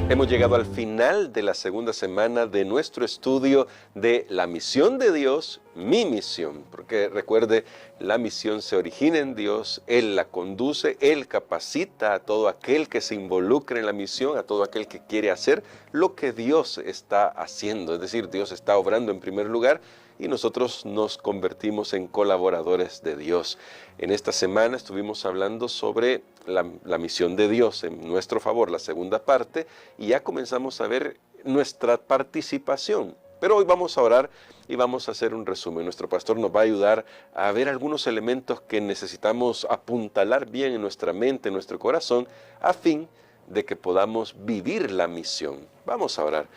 Hemos llegado al final de la segunda semana de nuestro estudio de la misión de Dios, mi misión. Porque recuerde, la misión se origina en Dios, Él la conduce, Él capacita a todo aquel que se involucre en la misión, a todo aquel que quiere hacer lo que Dios está haciendo. Es decir, Dios está obrando en primer lugar y nosotros nos convertimos en colaboradores de Dios. En esta semana estuvimos hablando sobre la misión de Dios en nuestro favor, la segunda parte, y ya comenzamos a ver nuestra participación. Pero hoy vamos a orar y vamos a hacer un resumen. Nuestro pastor nos va a ayudar a ver algunos elementos que necesitamos apuntalar bien en nuestra mente, en nuestro corazón, a fin de que podamos vivir la misión. Vamos a orar.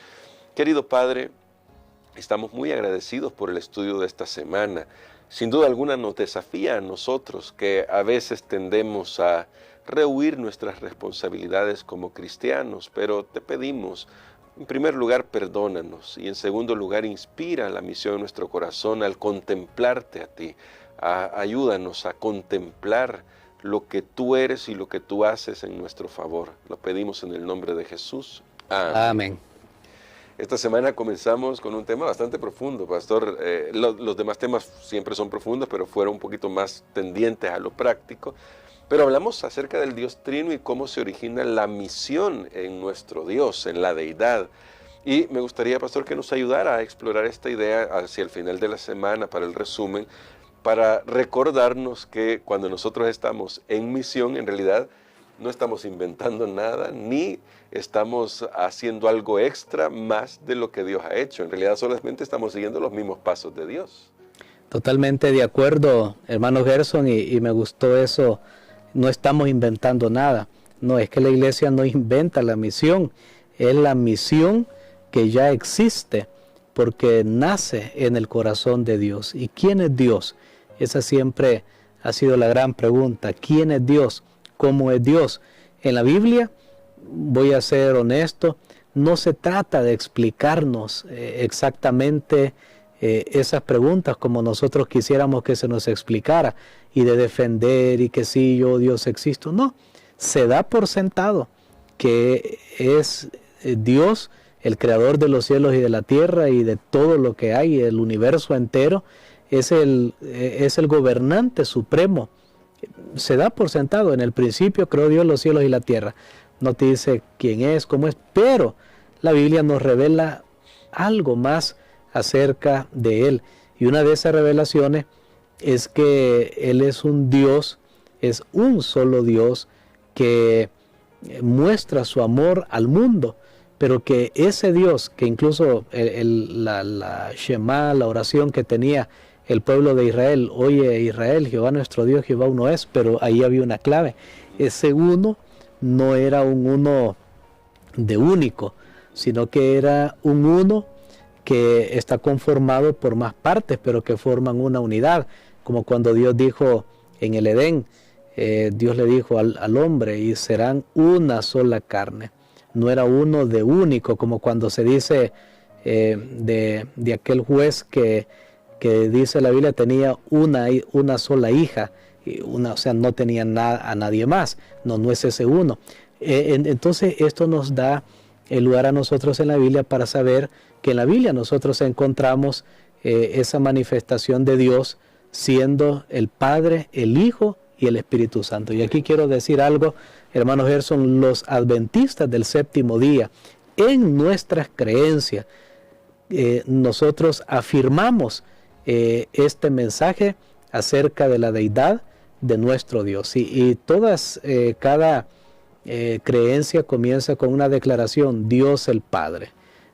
Querido Padre, estamos muy agradecidos por el estudio de esta semana. Sin duda alguna nos desafía a nosotros que a veces tendemos a rehuir nuestras responsabilidades como cristianos, pero te pedimos, en primer lugar, perdónanos y en segundo lugar, inspira la misión en nuestro corazón al contemplarte a ti. Ayúdanos a contemplar lo que tú eres y lo que tú haces en nuestro favor. Lo pedimos en el nombre de Jesús. Amén. Amén. Esta semana comenzamos con un tema bastante profundo, pastor. Los demás temas siempre son profundos, pero fueron un poquito más tendientes a lo práctico. Pero hablamos acerca del Dios Trino y cómo se origina la misión en nuestro Dios, en la deidad. Y me gustaría, pastor, que nos ayudara a explorar esta idea hacia el final de la semana para el resumen, para recordarnos que cuando nosotros estamos en misión, en realidad no estamos inventando nada, ni estamos haciendo algo extra más de lo que Dios ha hecho. En realidad solamente estamos siguiendo los mismos pasos de Dios. Totalmente de acuerdo, hermano Gerson, y me gustó eso. No estamos inventando nada. No, es que la iglesia no inventa la misión. Es la misión que ya existe porque nace en el corazón de Dios. ¿Y quién es Dios? Esa siempre ha sido la gran pregunta. ¿Quién es Dios? ¿Cómo es Dios? En la Biblia, voy a ser honesto, no se trata de explicarnos exactamente esas preguntas como nosotros quisiéramos que se nos explicara y de defender y que sí, yo Dios existo. No, se da por sentado que es Dios el creador de los cielos y de la tierra y de todo lo que hay, el universo entero, es el gobernante supremo. Se da por sentado, en el principio creó Dios los cielos y la tierra. No te dice quién es, cómo es, pero la Biblia nos revela algo más acerca de Él. Y una de esas revelaciones es que Él es un Dios, es un solo Dios que muestra su amor al mundo, pero que ese Dios, que incluso la Shema, la oración que tenía el pueblo de Israel, oye Israel, Jehová nuestro Dios, Jehová uno es, pero ahí había una clave. Ese uno no era un uno de único, sino que era un uno que está conformado por más partes, pero que forman una unidad. Como cuando Dios dijo en el Edén, Dios le dijo al hombre, y serán una sola carne. No era uno de único, como cuando se dice de aquel juez que dice la Biblia tenía una sola hija, o sea, no tenía a nadie más. No es ese uno. Entonces esto nos da el lugar a nosotros en la Biblia para saber que en la Biblia nosotros encontramos esa manifestación de Dios siendo el Padre, el Hijo y el Espíritu Santo. Y aquí quiero decir algo, hermano Gerson, los adventistas del séptimo día, en nuestras creencias, nosotros afirmamos este mensaje acerca de la deidad de nuestro Dios. Y cada creencia comienza con una declaración: Dios el Padre,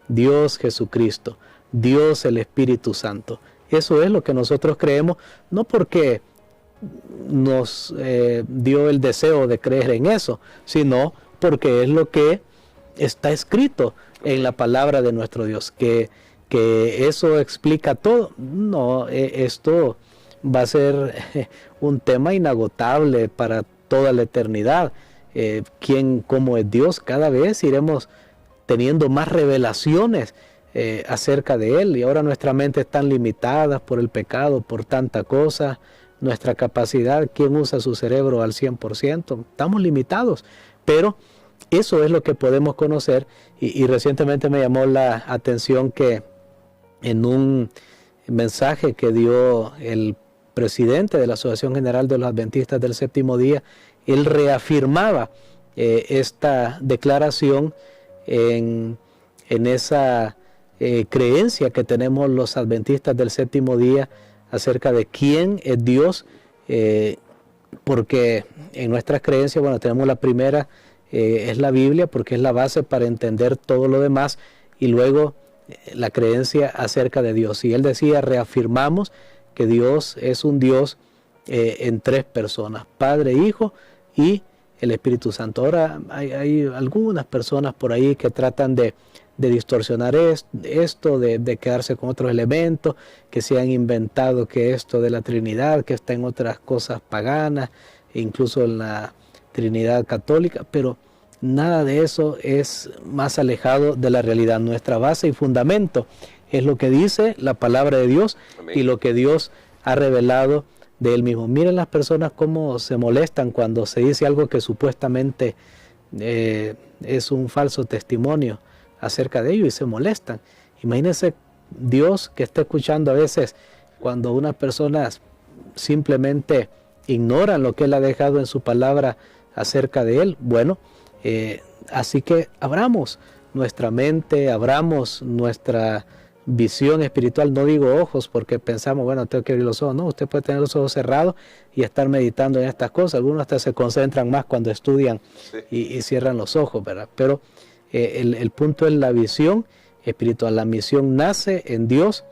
Dios Jesucristo, Dios el Espíritu Santo. Eso es lo que nosotros creemos, no porque nos dio el deseo de creer en eso, sino porque es lo que está escrito en la palabra de nuestro Dios, que eso explica todo. No, esto va a ser un tema inagotable para toda la eternidad. Cómo es Dios, cada vez iremos teniendo más revelaciones acerca de Él, y ahora nuestra mente está limitada por el pecado, por tanta cosa, nuestra capacidad, ¿quién usa su cerebro al 100%? Estamos limitados, pero Eso es lo que podemos conocer, y recientemente me llamó la atención que en un mensaje que dio el presidente de la Asociación General de los Adventistas del Séptimo Día, él reafirmaba esta declaración en esa creencia que tenemos los adventistas del Séptimo Día acerca de quién es Dios, porque en nuestras creencias, bueno, tenemos la primera, es la Biblia, porque es la base para entender todo lo demás, y luego la creencia acerca de Dios. Y él decía, reafirmamos que Dios es un Dios en tres personas, Padre, Hijo y el Espíritu Santo. Ahora hay algunas personas por ahí que tratan de distorsionar esto, de quedarse con otros elementos, que se han inventado que esto de la Trinidad, que está en otras cosas paganas, incluso en la Trinidad católica, pero nada de eso es más alejado de la realidad. Nuestra base y fundamento es lo que dice la palabra de Dios. Amén. Y lo que Dios ha revelado de Él mismo. Miren las personas cómo se molestan cuando se dice algo que supuestamente es un falso testimonio acerca de ello, y se molestan. Imagínense Dios que está escuchando a veces cuando unas personas simplemente ignoran lo que Él ha dejado en su palabra acerca de Él. Bueno, así que abramos nuestra mente, abramos nuestra visión espiritual. No digo ojos porque pensamos, bueno, tengo que abrir los ojos. No, usted puede tener los ojos cerrados y estar meditando en estas cosas. Algunos hasta se concentran más cuando estudian, sí, y cierran los ojos, ¿verdad? Pero el punto es la visión espiritual. La misión nace en Dios,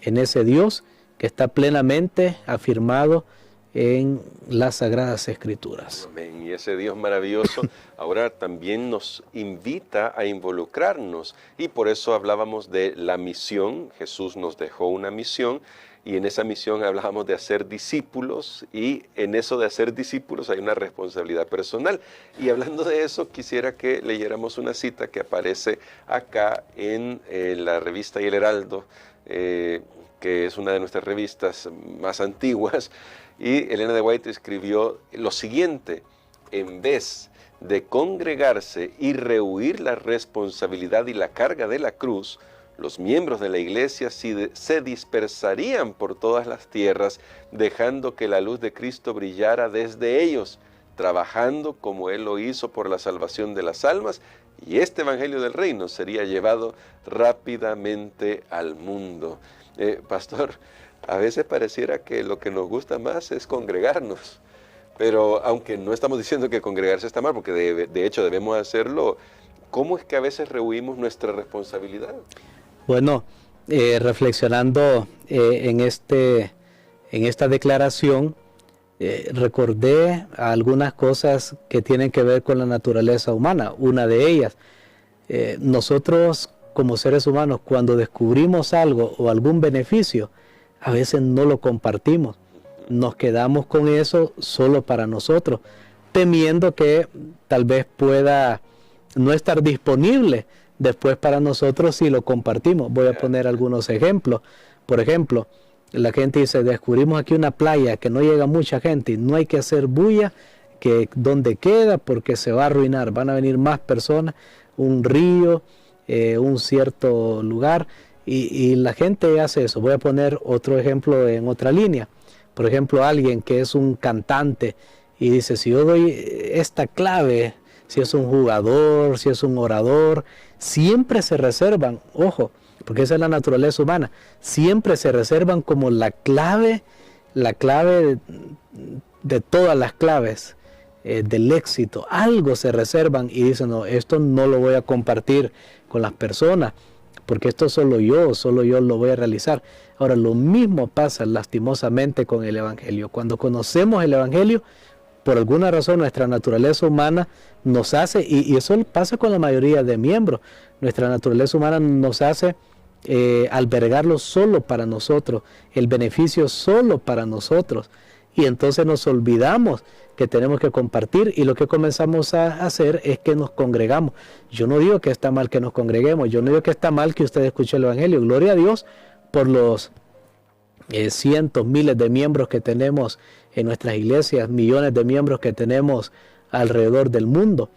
en ese Dios que está plenamente afirmado en las Sagradas Escrituras. Amén. Y ese Dios maravilloso ahora también nos invita a involucrarnos, y por eso hablábamos de la misión. Jesús nos dejó una misión, y en esa misión hablábamos de hacer discípulos, y en eso de hacer discípulos hay una responsabilidad personal. Y hablando de eso, quisiera que leyéramos una cita que aparece acá en la revista Y el Heraldo, que es una de nuestras revistas más antiguas. Y Elena de White escribió lo siguiente: en vez de congregarse y rehuir la responsabilidad y la carga de la cruz, los miembros de la iglesia se dispersarían por todas las tierras, dejando que la luz de Cristo brillara desde ellos, trabajando como Él lo hizo por la salvación de las almas, y este evangelio del reino sería llevado rápidamente al mundo. Pastor, a veces pareciera que lo que nos gusta más es congregarnos, pero aunque no estamos diciendo que congregarse está mal, porque de hecho debemos hacerlo, ¿cómo es que a veces rehuimos nuestra responsabilidad? Bueno, reflexionando en esta declaración, recordé algunas cosas que tienen que ver con la naturaleza humana. Una de ellas, nosotros como seres humanos, cuando descubrimos algo o algún beneficio, a veces no lo compartimos. Nos quedamos con eso solo para nosotros, temiendo que tal vez pueda no estar disponible después para nosotros si lo compartimos. Voy a poner algunos ejemplos. Por ejemplo, la gente dice, descubrimos aquí una playa que no llega mucha gente, y no hay que hacer bulla, que donde queda, porque se va a arruinar, van a venir más personas, un río, un cierto lugar, y la gente hace eso. Voy a poner otro ejemplo en otra línea. Por ejemplo, alguien que es un cantante y dice, si yo doy esta clave, si es un jugador, si es un orador, siempre se reservan, ojo, porque esa es la naturaleza humana, siempre se reservan como la clave de todas las claves del éxito. Algo se reservan y dicen, no, esto no lo voy a compartir con las personas, porque esto solo yo lo voy a realizar. Ahora, lo mismo pasa lastimosamente con el Evangelio. Cuando conocemos el Evangelio, por alguna razón nuestra naturaleza humana nos hace, y eso pasa con la mayoría de miembros, nuestra naturaleza humana nos hace albergarlo solo para nosotros, el beneficio solo para nosotros, y entonces nos olvidamos que tenemos que compartir, y lo que comenzamos a hacer es que nos congregamos. Yo no digo que está mal que nos congreguemos, yo no digo que está mal que usted escuche el Evangelio. Gloria a Dios por los cientos, miles de miembros que tenemos en nuestras iglesias, millones de miembros que tenemos alrededor del mundo.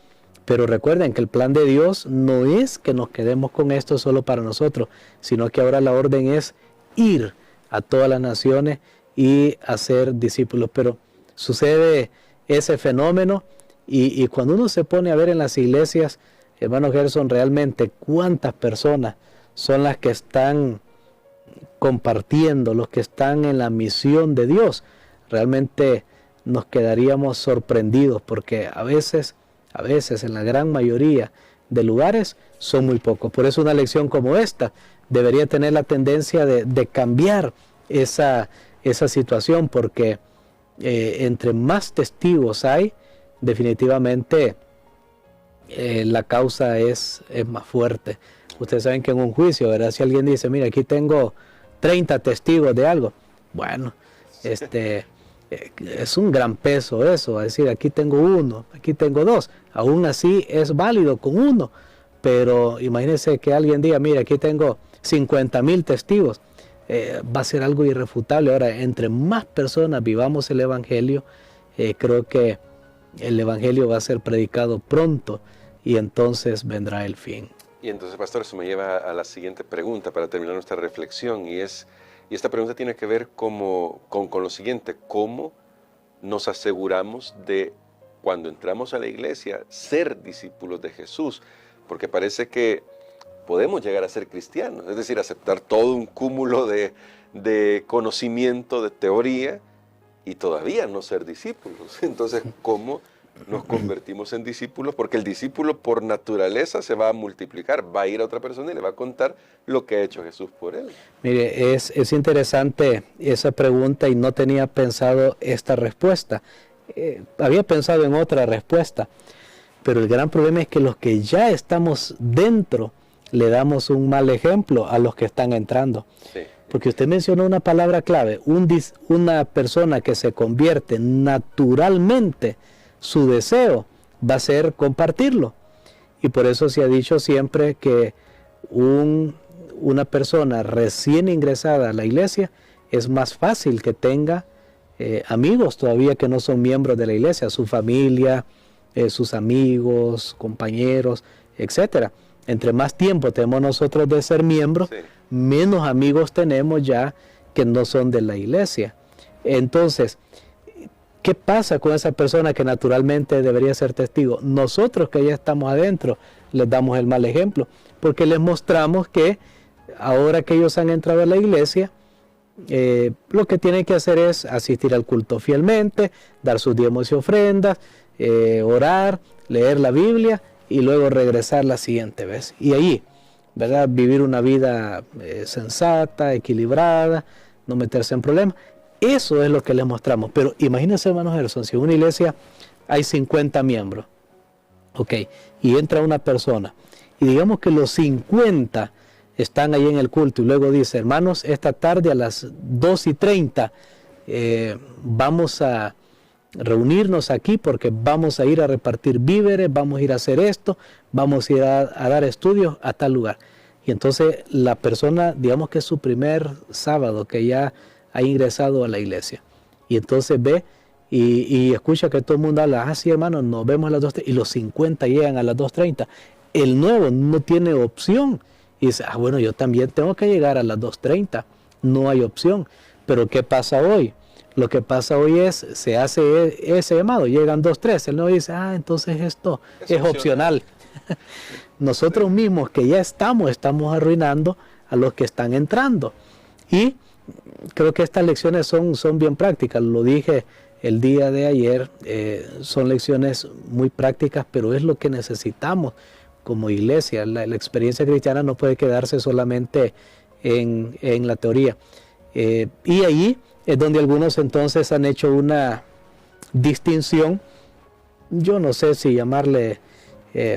Pero recuerden que el plan de Dios no es que nos quedemos con esto solo para nosotros, sino que ahora la orden es ir a todas las naciones y hacer discípulos. Pero sucede ese fenómeno y cuando uno se pone a ver en las iglesias, hermano Gerson, realmente cuántas personas son las que están compartiendo, los que están en la misión de Dios, realmente nos quedaríamos sorprendidos porque a veces en la gran mayoría de lugares son muy pocos. Por eso una lección como esta debería tener la tendencia de cambiar esa situación, porque entre más testigos hay, definitivamente la causa es más fuerte. Ustedes saben que en un juicio, ¿verdad? Si alguien dice, mira, aquí tengo 30 testigos de algo, bueno, es un gran peso eso, es decir, aquí tengo uno, aquí tengo dos, aún así es válido con uno, pero imagínense que alguien diga, mira, aquí tengo 50,000 testigos, va a ser algo irrefutable. Ahora, entre más personas vivamos el Evangelio, creo que el Evangelio va a ser predicado pronto y entonces vendrá el fin. Y entonces, pastor, eso me lleva a la siguiente pregunta para terminar nuestra reflexión, y esta pregunta tiene que ver con lo siguiente: ¿cómo nos aseguramos de, cuando entramos a la iglesia, ser discípulos de Jesús? Porque parece que podemos llegar a ser cristianos, es decir, aceptar todo un cúmulo de conocimiento, de teoría, y todavía no ser discípulos. Entonces, ¿cómo nos convertimos en discípulos? Porque el discípulo por naturaleza se va a multiplicar, va a ir a otra persona y le va a contar lo que ha hecho Jesús por él. Mire, es interesante esa pregunta y no tenía pensado esta respuesta. Había pensado en otra respuesta, pero el gran problema es que los que ya estamos dentro le damos un mal ejemplo a los que están entrando. Sí. Porque usted mencionó una palabra clave, una persona que se convierte naturalmente, su deseo va a ser compartirlo. Y por eso se ha dicho siempre que una persona recién ingresada a la iglesia es más fácil que tenga amigos todavía que no son miembros de la iglesia, su familia, sus amigos, compañeros, etcétera. Entre más tiempo tenemos nosotros de ser miembros, sí, menos amigos tenemos ya que no son de la iglesia. Entonces, ¿qué pasa con esa persona que naturalmente debería ser testigo? Nosotros que ya estamos adentro les damos el mal ejemplo, porque les mostramos que ahora que ellos han entrado a la iglesia, lo que tienen que hacer es asistir al culto fielmente, dar sus diezmos y ofrendas, orar, leer la Biblia y luego regresar la siguiente vez. Y ahí, ¿verdad?, vivir una vida sensata, equilibrada, no meterse en problemas. Eso es lo que les mostramos. Pero imagínense, hermanos Gerson, si en una iglesia hay 50 miembros, ok, y entra una persona, y digamos que los 50 están ahí en el culto, y luego dice, hermanos, esta tarde a las 2:30 vamos a reunirnos aquí porque vamos a ir a repartir víveres, vamos a ir a hacer esto, vamos a ir a dar estudios a tal lugar. Y entonces la persona, digamos que es su primer sábado que ya ha ingresado a la iglesia. Y entonces ve y escucha que todo el mundo habla, sí, hermano, nos vemos a las 2:30, y los 50 llegan a las 2:30. El nuevo no tiene opción. Y dice, bueno, yo también tengo que llegar a las 2:30. No hay opción. Pero ¿qué pasa hoy? Lo que pasa hoy es, se hace ese llamado, llegan 2:03, el nuevo dice, entonces esto es opcional. Nosotros mismos que ya estamos arruinando a los que están entrando. Y creo que estas lecciones son bien prácticas, lo dije el día de ayer, son lecciones muy prácticas, pero es lo que necesitamos como iglesia. La experiencia cristiana no puede quedarse solamente en la teoría. Y ahí es donde algunos entonces han hecho una distinción, yo no sé si llamarle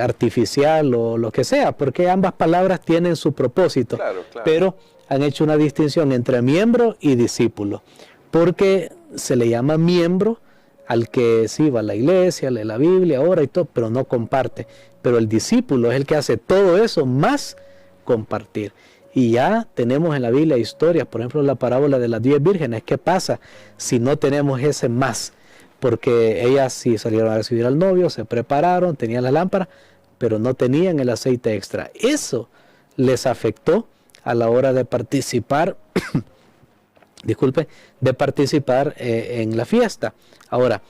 artificial o lo que sea, porque ambas palabras tienen su propósito, claro. Pero han hecho una distinción entre miembro y discípulo, porque se le llama miembro al que sí va a la iglesia, lee la Biblia, ora y todo, pero no comparte. Pero el discípulo es el que hace todo eso más compartir. Y ya tenemos en la Biblia historias, por ejemplo, la parábola de las 10 vírgenes. ¿Qué pasa si no tenemos ese más? porque ellas sí salieron a recibir al novio, se prepararon, tenían la lámpara, pero no tenían el aceite extra. Eso les afectó a la hora de participar, disculpe, de participar en la fiesta. Ahora,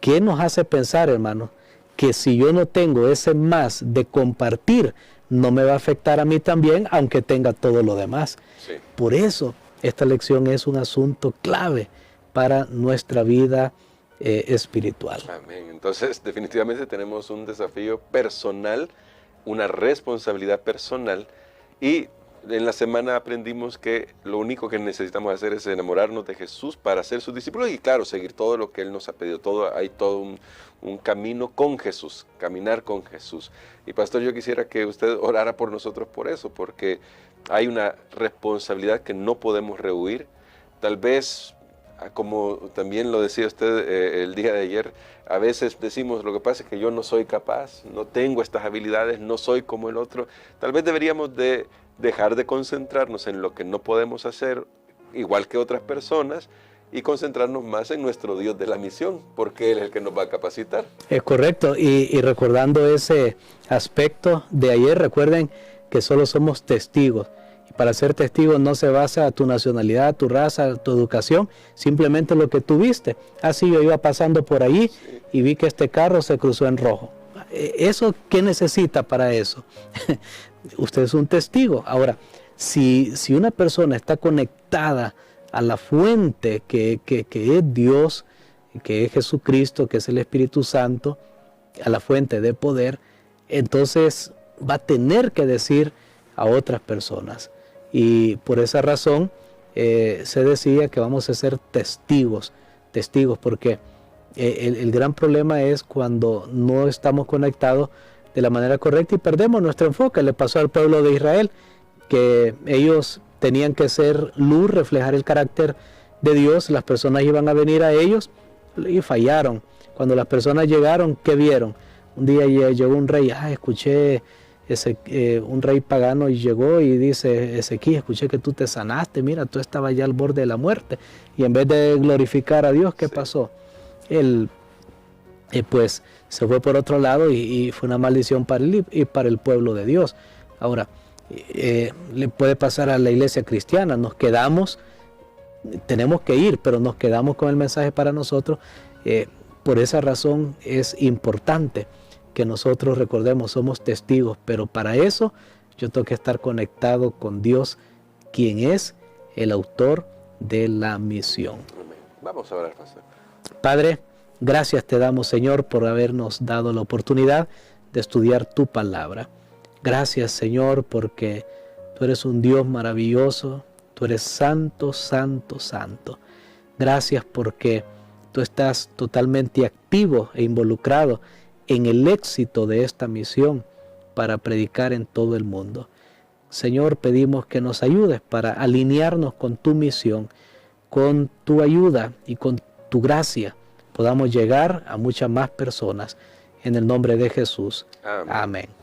¿qué nos hace pensar, hermano? Que si yo no tengo ese más de compartir, no me va a afectar a mí también, aunque tenga todo lo demás. Sí. Por eso, esta lección es un asunto clave para nuestra vida espiritual. Amén. Entonces, definitivamente tenemos un desafío personal, una responsabilidad personal, y en la semana aprendimos que lo único que necesitamos hacer es enamorarnos de Jesús para ser sus discípulos y, claro, seguir todo lo que Él nos ha pedido. Hay todo un camino con Jesús, caminar con Jesús. Y pastor, yo quisiera que usted orara por nosotros por eso, porque hay una responsabilidad que no podemos rehuir. Tal vez, como también lo decía usted el día de ayer, a veces decimos, lo que pasa es que yo no soy capaz, no tengo estas habilidades, no soy como el otro. Tal vez deberíamos de dejar de concentrarnos en lo que no podemos hacer, igual que otras personas, y concentrarnos más en nuestro Dios de la misión, porque Él es el que nos va a capacitar. Es correcto, y recordando ese aspecto de ayer, recuerden que solo somos testigos. Y para ser testigos no se basa a tu nacionalidad, tu raza, tu educación, simplemente lo que tú viste. Así yo iba pasando por ahí y vi que este carro se cruzó en rojo. ¿Eso qué necesita para eso? Usted es un testigo. Ahora, si una persona está conectada a la fuente que es Dios, que es Jesucristo, que es el Espíritu Santo, a la fuente de poder, entonces va a tener que decir a otras personas. Y por esa razón se decía que vamos a ser testigos, porque el gran problema es cuando no estamos conectados de la manera correcta y perdemos nuestro enfoque. Le pasó al pueblo de Israel, que ellos tenían que ser luz, reflejar el carácter de Dios. Las personas iban a venir a ellos y fallaron. Cuando las personas llegaron, ¿qué vieron? Un día llegó un rey, escuché un rey pagano y llegó y dice, Ezequiel, escuché que tú te sanaste, mira, tú estabas ya al borde de la muerte. Y en vez de glorificar a Dios, ¿qué pasó? Él pues se fue por otro lado y fue una maldición para él y para el pueblo de Dios. Ahora, le puede pasar a la iglesia cristiana, nos quedamos, tenemos que ir, pero nos quedamos con el mensaje para nosotros. Por esa razón es importante que nosotros recordemos, somos testigos, pero para eso yo tengo que estar conectado con Dios, quien es el autor de la misión. Amén. Vamos a orar, pastor. Padre, gracias te damos, Señor, por habernos dado la oportunidad de estudiar tu palabra. Gracias, Señor, porque tú eres un Dios maravilloso, tú eres santo, santo, santo. Gracias porque tú estás totalmente activo e involucrado en el éxito de esta misión para predicar en todo el mundo. Señor, pedimos que nos ayudes para alinearnos con tu misión, con tu ayuda y con tu gracia, podamos llegar a muchas más personas. En el nombre de Jesús. Amén. Amén.